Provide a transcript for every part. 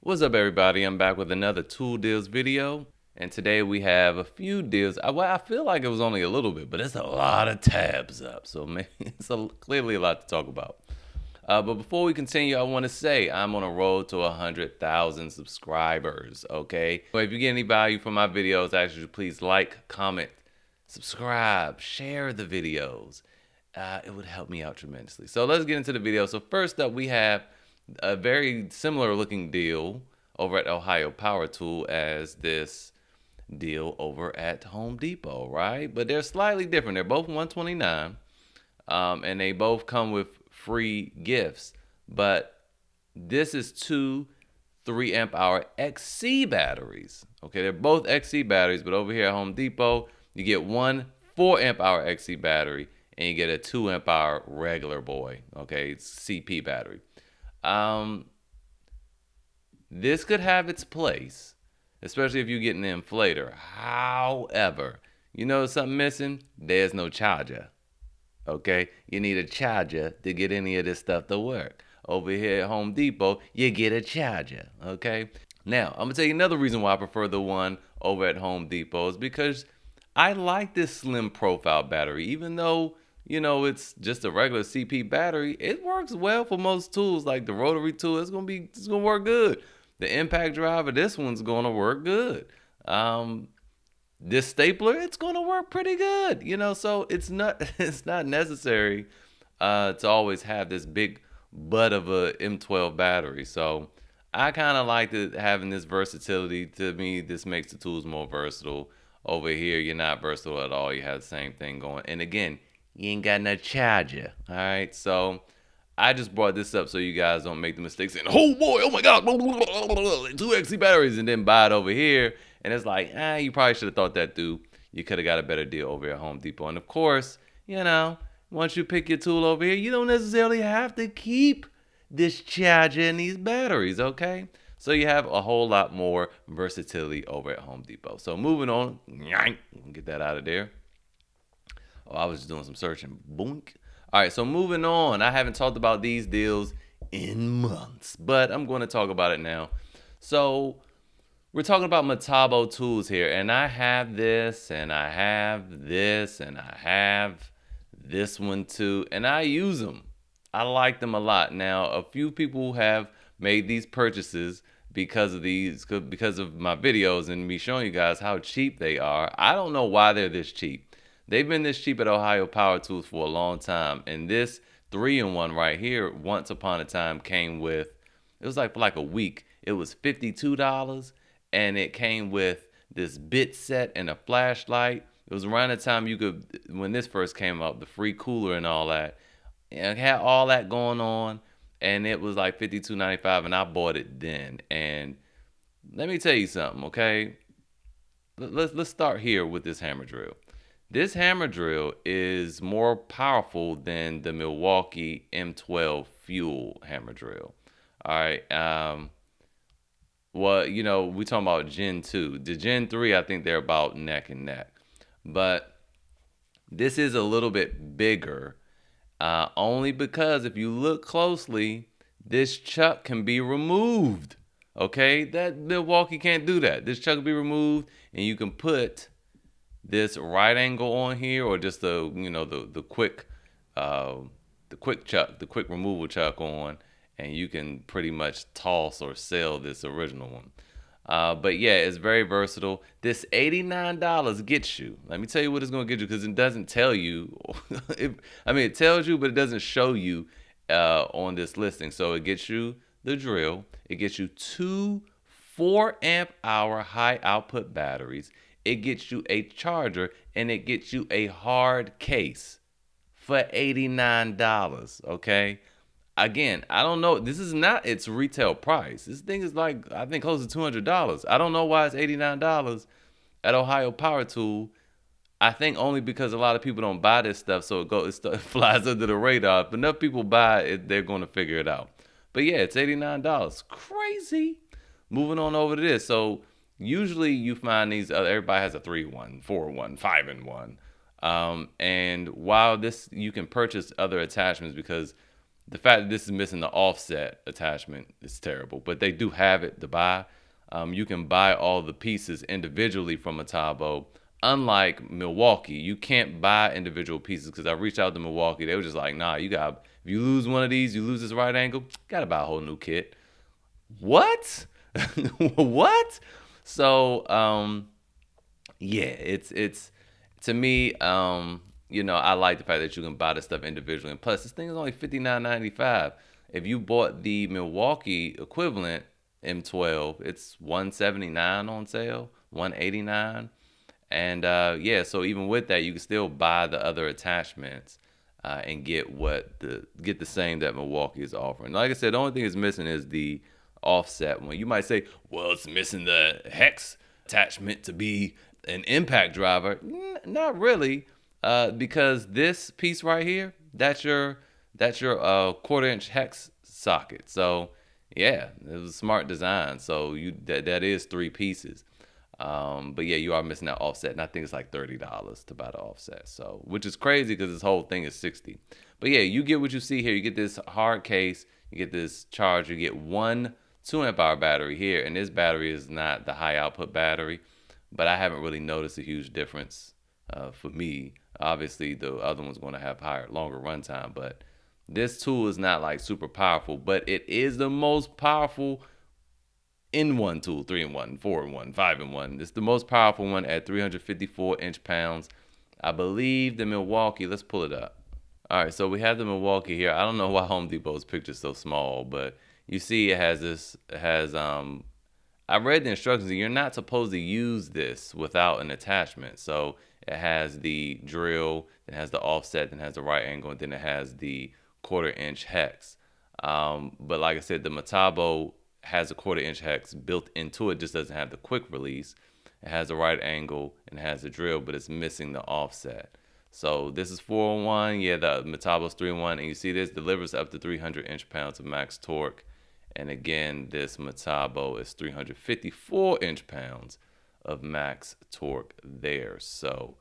What's up, everybody? I'm back with another tool deals video, and today we have a few deals. Well, I feel like it was only a little bit, but it's a lot of tabs up, so maybe it's clearly a lot to talk about. But before we continue, I want to say I'm on a road to 100,000 subscribers. Okay, so if you get any value from my videos, I ask you to please like, comment, subscribe, share the videos. It would help me out tremendously. So let's get into the video. So first up, we have a very similar looking deal over at Ohio Power Tool as this deal over at Home Depot, right? But they're slightly different. They're both 129, and they both come with free gifts. But this is two 3 amp hour XC batteries. Okay, they're both XC batteries, but over here at Home Depot, you get one 4 amp hour XC battery and you get a 2 amp hour regular boy. Okay, it's CP battery. This could have its place, especially if you get an inflator. However, you know something missing? There's no charger. Okay, you need a charger to get any of this stuff to work. Over here at Home Depot, you get a charger. Okay, now I'm gonna tell you another reason why I prefer the one over at Home Depot is because I like this slim profile battery. Even though it's just a regular CP battery, it works well for most tools. Like the rotary tool, it's gonna work good. The impact driver, this one's gonna work good. This stapler, it's gonna work pretty good. So it's not it's not necessary to always have this big butt of a M12 battery. So I kind of like having this versatility. To me, this makes the tools more versatile. Over here, you're not versatile at all. You have the same thing going. And again, you ain't got no charger. All right, so I just brought this up so you guys don't make the mistake saying, "Oh boy, oh my God, 2XC batteries," and then buy it over here. And it's like, you probably should have thought that through. You could have got a better deal over at Home Depot. And of course, once you pick your tool over here, you don't necessarily have to keep this charger and these batteries, okay? So you have a whole lot more versatility over at Home Depot. So moving on, get that out of there. Oh, I was just doing some searching. Boink. All right, so moving on. I haven't talked about these deals in months, but I'm going to talk about it now. So we're talking about Metabo Tools here, and I have this, and I have this, and I have this one too, and I use them. I like them a lot. Now, a few people have made these purchases because of my videos and me showing you guys how cheap they are. I don't know why they're this cheap. They've been this cheap at Ohio Power Tools for a long time, and this 3-in-1 right here, once upon a time, came with, it was like for like a week, it was $52, and it came with this bit set and a flashlight. It was around the time when this first came up, the free cooler and all that. And it had all that going on, and it was like $52.95, and I bought it then. And let me tell you something, okay? Let's start here with this hammer drill. This hammer drill is more powerful than the Milwaukee M12 fuel hammer drill. All right. Well, we talking about Gen 2. The Gen 3, I think they're about neck and neck. But this is a little bit bigger, only because if you look closely, this chuck can be removed. Okay? That Milwaukee can't do that. This chuck can be removed, and you can put this right angle on here, or just the quick chuck, the quick removal chuck on, and you can pretty much toss or sell this original one. But yeah, it's very versatile. This $89 gets you. Let me tell you what it's going to get you, because it doesn't tell you. It tells you, but it doesn't show you on this listing. So it gets you the drill. It gets you two 4 amp hour high output batteries. It gets you a charger, and it gets you a hard case for $89, okay? Again, I don't know. This is not its retail price. This thing is like, I think, close to $200. I don't know why it's $89 at Ohio Power Tool. I think only because a lot of people don't buy this stuff, so it flies under the radar. If enough people buy it, they're going to figure it out. But yeah, it's $89. Crazy. Moving on over to this. So usually you find these, everybody has a 3-in-1, 4-in-1, 5-in-1. And while this, you can purchase other attachments because The fact that this is missing the offset attachment is terrible, but they do have it to buy. You can buy all the pieces individually from Metabo. Unlike Milwaukee, you can't buy individual pieces because I reached out to Milwaukee. They were just like, nah, you got, if you lose one of these, you lose this right angle, got to buy a whole new kit. What? What? So, yeah, it's to me, I like the fact that you can buy this stuff individually. And plus, this thing is only $59.95. If you bought the Milwaukee equivalent M12, it's $179 on sale, $189. And yeah, so even with that, you can still buy the other attachments and get the same that Milwaukee is offering. Like I said, the only thing it's missing is the offset one. You might say, well, it's missing the hex attachment to be an impact driver. Not really, because this piece right here, that's your quarter-inch hex socket. So yeah, it was a smart design. So that is three pieces. But yeah, you are missing that offset, and I think it's like $30 to buy the offset. So, which is crazy because this whole thing is $60. But yeah, you get what you see here. You get this hard case, you get this charger, you get one 2 amp hour battery here, and this battery is not the high output battery, but I haven't really noticed a huge difference for me. Obviously, the other one's going to have longer runtime, but this tool is not like super powerful, but it is the most powerful in one tool, 3-in-1, 4-in-1, 5-in-1. It's the most powerful one at 354 inch-pounds. I believe the Milwaukee, let's pull it up. All right, so we have the Milwaukee here. I don't know why Home Depot's picture is so small, but you see it has I read the instructions, and you're not supposed to use this without an attachment. So it has the drill, it has the offset, then it has the right angle, and then it has the quarter-inch hex. But like I said, the Metabo has a quarter-inch hex built into it, just doesn't have the quick release. It has the right angle and it has the drill, but it's missing the offset. So this is 4-in-1. Yeah, the Metabo's 3-in-1, and you see this delivers up to 300 inch-pounds of max torque. And again, this Metabo is 354 inch-pounds of max torque there. So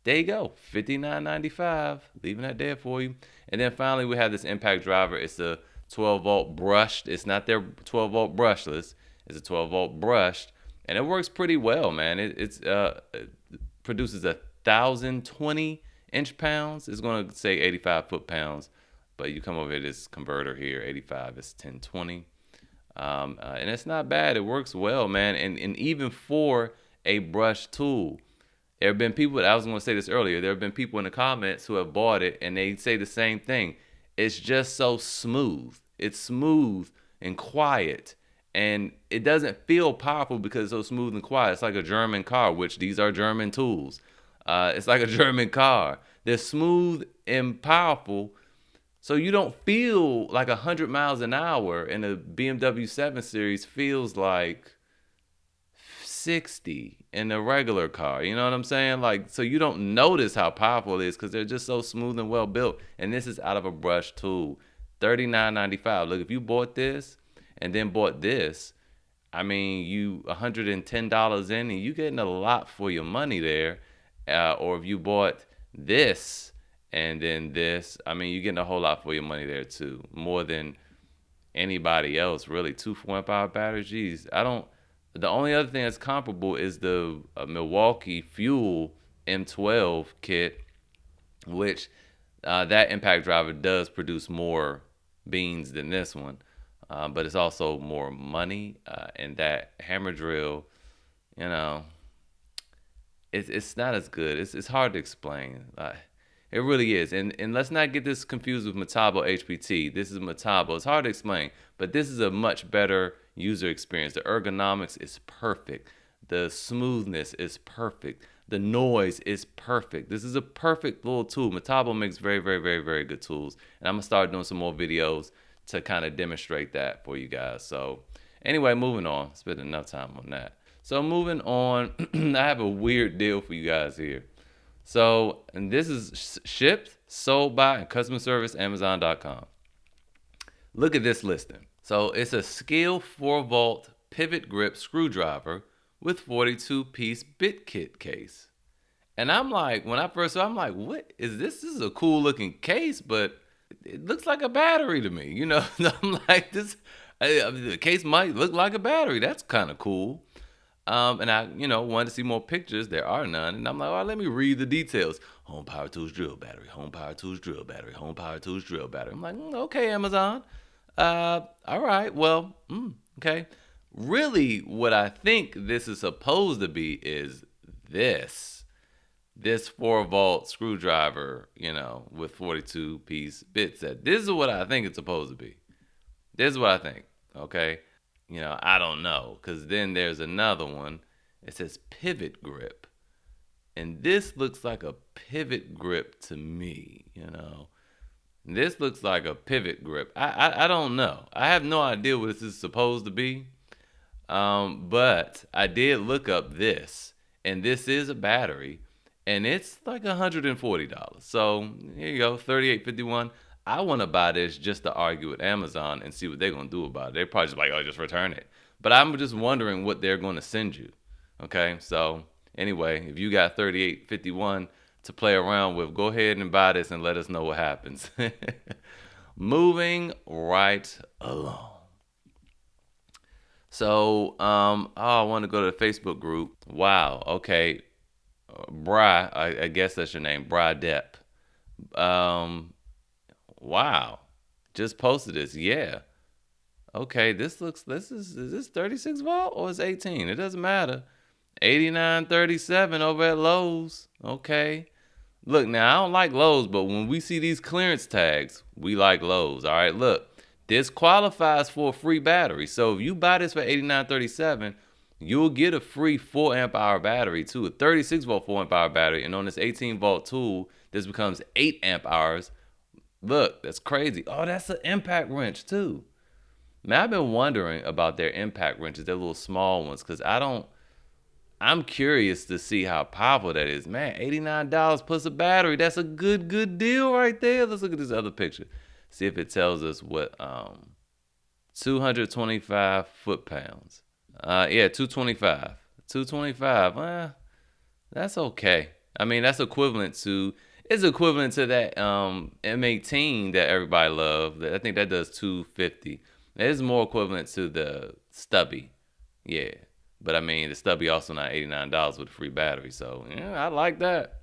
there you go, $59.95. Leaving that there for you. And then finally, we have this impact driver. It's a 12-volt brushed. It's not their 12-volt brushless. It's a 12-volt brushed, and it works pretty well, man. It produces 1,020 inch-pounds. It's going to say 85 foot-pounds, but you come over here, this converter here, 85 is 1020. And it's not bad. It works well, man. And even for a brush tool, there have been people, I was going to say this earlier, there have been people in the comments who have bought it, and they say the same thing. It's just so smooth. It's smooth and quiet, and it doesn't feel powerful because it's so smooth and quiet. It's like a German car, which these are German tools. It's like a German car. They're smooth and powerful, so you don't feel like 100 miles an hour. In a BMW 7 Series feels like 60 in a regular car. You know what I'm saying? Like, so you don't notice how powerful it is because they're just so smooth and well built. And this is out of a brush tool. $39.95. Look, if you bought this and then bought this, I mean, you $110 in, and you getting a lot for your money there. Or if you bought this and then this, I mean, you're getting a whole lot for your money there too. More than anybody else, really. 2 4-amp hour batteries. Geez, the only other thing that's comparable is the Milwaukee Fuel M12 kit, which that impact driver does produce more beans than this one, but it's also more money. And that hammer drill, you know, it's not as good. It's hard to explain. It really is. And let's not get this confused with Metabo HPT. This is Metabo. It's hard to explain, but this is a much better user experience. The ergonomics is perfect. The smoothness is perfect. The noise is perfect. This is a perfect little tool. Metabo makes very, very, very, very good tools. And I'm going to start doing some more videos to kind of demonstrate that for you guys. So anyway, moving on. Spent enough time on that. So moving on, I have a weird deal for you guys here. So, and this is shipped, sold by, and customer service, Amazon.com. Look at this listing. So it's a Skil 4-volt pivot grip screwdriver with 42-piece bit kit case. And I'm like, when I first saw it, I'm like, what is this? This is a cool looking case, but it looks like a battery to me. I'm like this. The case might look like a battery. That's kind of cool. And I, wanted to see more pictures. There are none. And I'm like, all right, let me read the details. Home Power Tools drill battery. Home Power Tools drill battery. Home Power Tools drill battery. I'm like, okay, Amazon. All right. Well, okay. Really, what I think this is supposed to be is this 4-volt screwdriver, with 42-piece bit set. This is what I think it's supposed to be. This is what I think. Okay. I don't know. Because then there's another one. It says pivot grip. And this looks like a pivot grip to me. This looks like a pivot grip. I don't know. I have no idea what this is supposed to be. But I did look up this. And this is a battery. And it's like $140. So here you go, $38.51. I want to buy this just to argue with Amazon and see what they're going to do about it. They're probably just like, oh, just return it. But I'm just wondering what they're going to send you. Okay, so anyway, if you got $38.51 to play around with, go ahead and buy this and let us know what happens. Moving right along. So, I want to go to the Facebook group. Wow, okay. Bry, I guess that's your name, Bry Depp. Wow. Just posted this. Yeah. Okay, is this 36 volt or is 18? It doesn't matter. 89.37 over at Lowe's. Okay. Look, now I don't like Lowe's, but when we see these clearance tags, we like Lowe's. All right, look. This qualifies for a free battery. So if you buy this for 89.37, you'll get a free 4 amp hour battery too, a 36 volt 4 amp hour battery, and on this 18 volt tool, this becomes 8 amp hours. Look, that's crazy. Oh, that's an impact wrench too. Man, I've been wondering about their impact wrenches, their little small ones, because I'm curious to see how powerful that is. Man, $89 plus a battery. That's a good deal right there. Let's look at this other picture. See if it tells us what 225 foot-pounds. Yeah, 225. 225. That's okay. I mean, it's equivalent to that M18 that everybody loved. I think that does 250. It's more equivalent to the stubby. Yeah. But I mean, the stubby also not $89 with a free battery. So, yeah, I like that.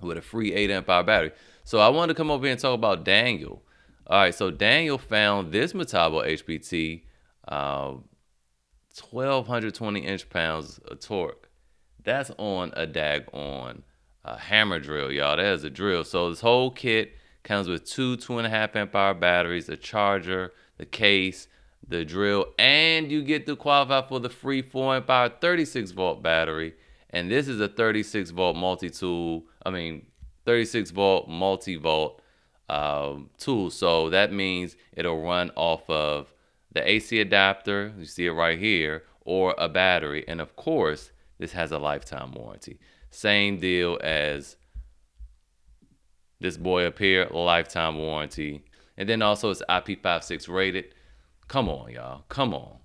With a free 8 amp hour battery. So I wanted to come over here and talk about Daniel. All right, so Daniel found this Metabo HPT 1,220 inch-pounds of torque. That's on a daggone hammer drill, y'all. That is a drill. So this whole kit comes with two 2.5 amp hour batteries, a charger, the case, the drill, and you get to qualify for the free 4 amp hour 36 volt battery. And this is a 36 volt multi-tool. 36 volt multi-volt tool. So that means it'll run off of the AC adapter, you see it right here, or a battery. And of course, this has a lifetime warranty. Same deal as this boy up here, lifetime warranty. And then also it's IP56 rated. Come on, y'all. Come on.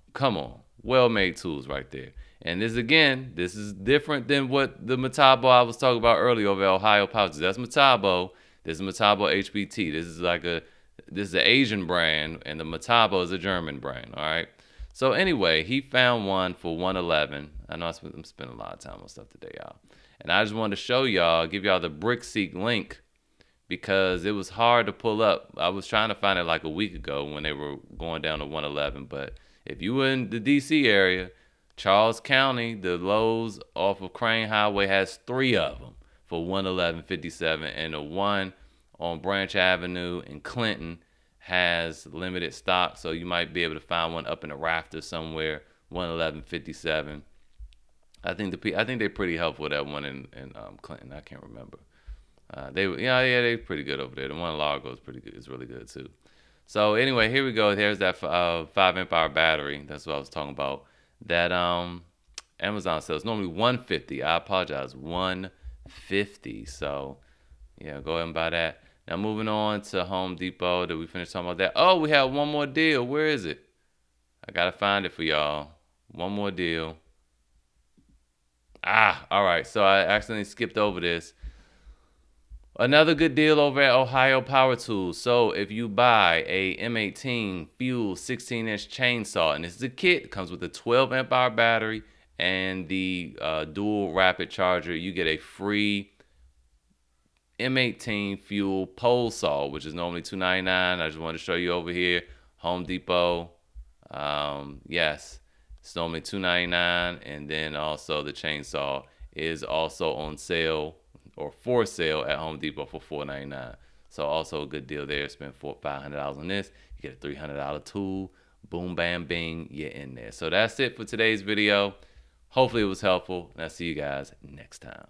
Well-made tools right there. And this is different than what the Metabo I was talking about earlier over at Ohio Pouches. That's Metabo. This is Metabo HPT. This is an Asian brand, and the Metabo is a German brand. All right. So anyway, he found one for $111. I know I'm spending a lot of time on stuff today, y'all. And I just wanted to show y'all, give y'all the BrickSeek link because it was hard to pull up. I was trying to find it like a week ago when they were going down to 111. But if you were in the D.C. area, Charles County, the Lowe's off of Crane Highway has 3 of them for $111.57, and the one on Branch Avenue in Clinton has limited stock, so you might be able to find one up in the rafters somewhere, $111.57. I think they're pretty helpful with that one in Clinton. I can't remember. They're pretty good over there. The one in Largo is pretty good. It's really good too. So anyway, here we go. There's that 5 amp hour battery. That's what I was talking about. That Amazon sells normally $150. I apologize, $150. So yeah, go ahead and buy that. Now moving on to Home Depot. Did we finish talking about that? Oh, we have one more deal. Where is it? I gotta find it for y'all. One more deal. All right. So I accidentally skipped over this. Another good deal over at Ohio Power Tools. So if you buy a M18 Fuel 16-inch chainsaw, and this is a kit, it comes with a 12 amp hour battery and the dual rapid charger, you get a free M18 Fuel pole saw, which is normally $2.99. I just wanted to show you over here, Home Depot. Yes, it's normally $2.99, and then also the chainsaw is also on sale or for sale at Home Depot for $4.99. So also a good deal there. Spend $500 on this, you get a $300 tool. Boom, bam, bing, you're in there. So that's it for today's video. Hopefully it was helpful, and I'll see you guys next time.